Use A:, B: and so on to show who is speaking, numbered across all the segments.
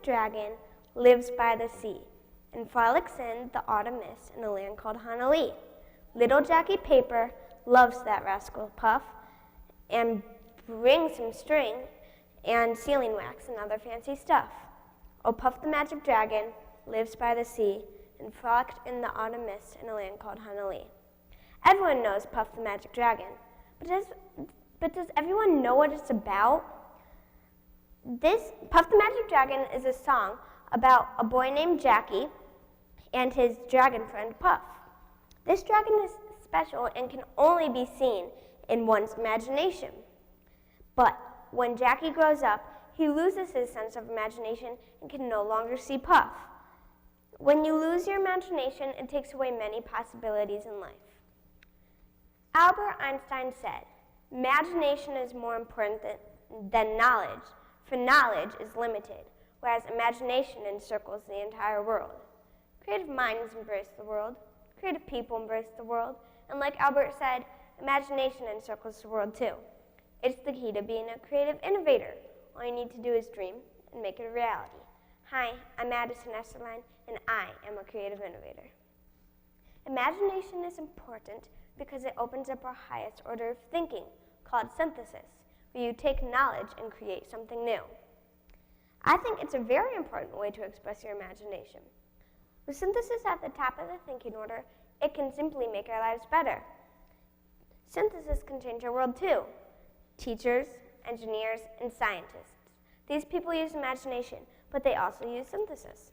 A: dragon lives by the sea and frolics in the autumn mist in a land called Honolulu. Little Jackie Paper loves that rascal Puff and brings him string and sealing wax and other fancy stuff. Oh, Puff the magic dragon lives by the sea and frolicked in the autumn mist in a land called Honolulu. Everyone knows Puff the magic dragon, but does everyone know what it's about? This Puff the Magic Dragon is a song about a boy named Jackie and his dragon friend Puff. This dragon is special and can only be seen in one's imagination. But when Jackie grows up, he loses his sense of imagination and can no longer see Puff. When you lose your imagination, it takes away many possibilities in life. Albert Einstein said, "Imagination is more important than knowledge, for knowledge is limited, whereas imagination encircles the entire world." Creative minds embrace the world, creative people embrace the world, and like Albert said, imagination encircles the world too. It's the key to being a creative innovator. All you need to do is dream and make it a reality. Hi, I'm Madison, Esterline, and I am a creative innovator. Imagination is important because it opens up our highest order of thinking, called synthesis, where you take knowledge and create something new. I think it's a very important way to express your imagination. With synthesis at the top of the thinking order, it can simply make our lives better. Synthesis can change our world too. Teachers, engineers, and scientists. These people use imagination, but they also use synthesis.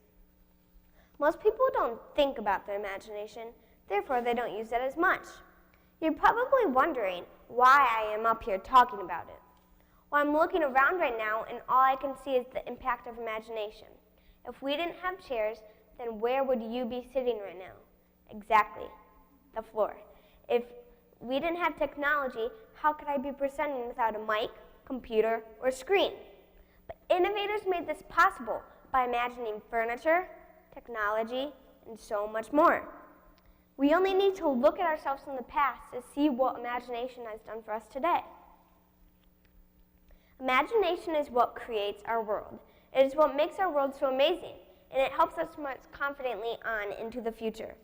A: Most people don't think about their imagination, therefore they don't use it as much. You're probably wondering why I am up here talking about it. Well, I'm looking around right now and all I can see is the impact of imagination. If we didn't have chairs, then where would you be sitting right now? Exactly, the floor. If we didn't have technology, how could I be presenting without a mic, computer, or screen? But innovators made this possible by imagining furniture, technology, and so much more. We only need to look at ourselves in the past to see what imagination has done for us today. Imagination is what creates our world. It is what makes our world so amazing, and it helps us march confidently on into the future.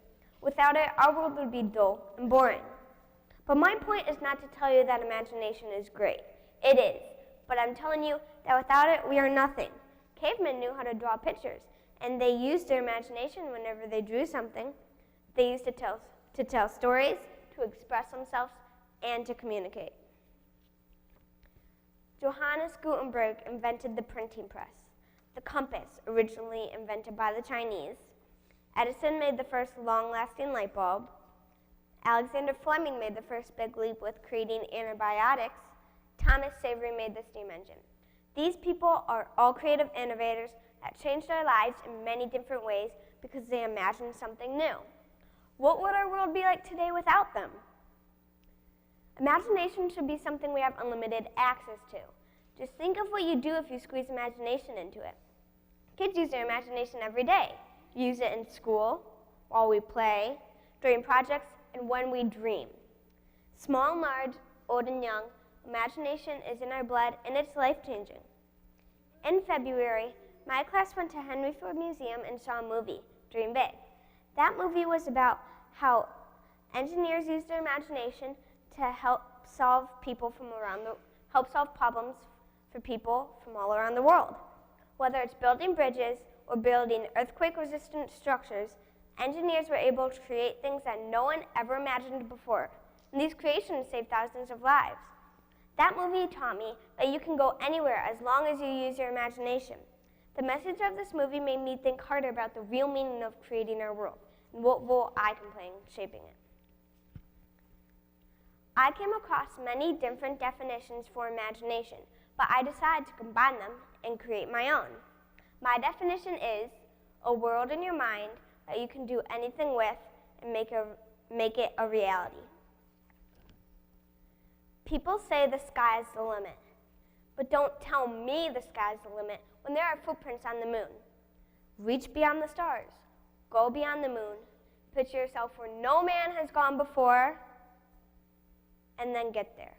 A: Without it, our world would be dull and boring. But my point is not to tell you that imagination is great. It is, but I'm telling you that without it, we are nothing. Cavemen knew how to draw pictures, and they used their imagination whenever they drew something. They used it to tell stories, to express themselves, and to communicate. Johannes Gutenberg invented the printing press, the compass, originally invented by the Chinese. Edison made the first long-lasting light bulb. Alexander Fleming made the first big leap with creating antibiotics. Thomas Savery made the steam engine. These people are all creative innovators that changed our lives in many different ways because they imagined something new. What would our world be like today without them? Imagination should be something we have unlimited access to. Just think of what you do if you squeeze imagination into it. Kids use their imagination every day. Use it in school, while we play, during projects, and when we dream. Small and large, old and young, imagination is in our blood and it's life-changing. In February, my class went to Henry Ford Museum and saw a movie, Dream Big. That movie was about how engineers use their imagination to help solve problems for people from all around the world. Whether it's building bridges or building earthquake-resistant structures, engineers were able to create things that no one ever imagined before, and these creations saved thousands of lives. That movie taught me that you can go anywhere as long as you use your imagination. The message of this movie made me think harder about the real meaning of creating our world and what role I can play in shaping it. I came across many different definitions for imagination, but I decided to combine them and create my own. My definition is a world in your mind that you can do anything with and make it a reality. People say the sky is the limit, but don't tell me the sky is the limit when there are footprints on the moon. Reach beyond the stars, go beyond the moon, picture yourself where no man has gone before, and then get there.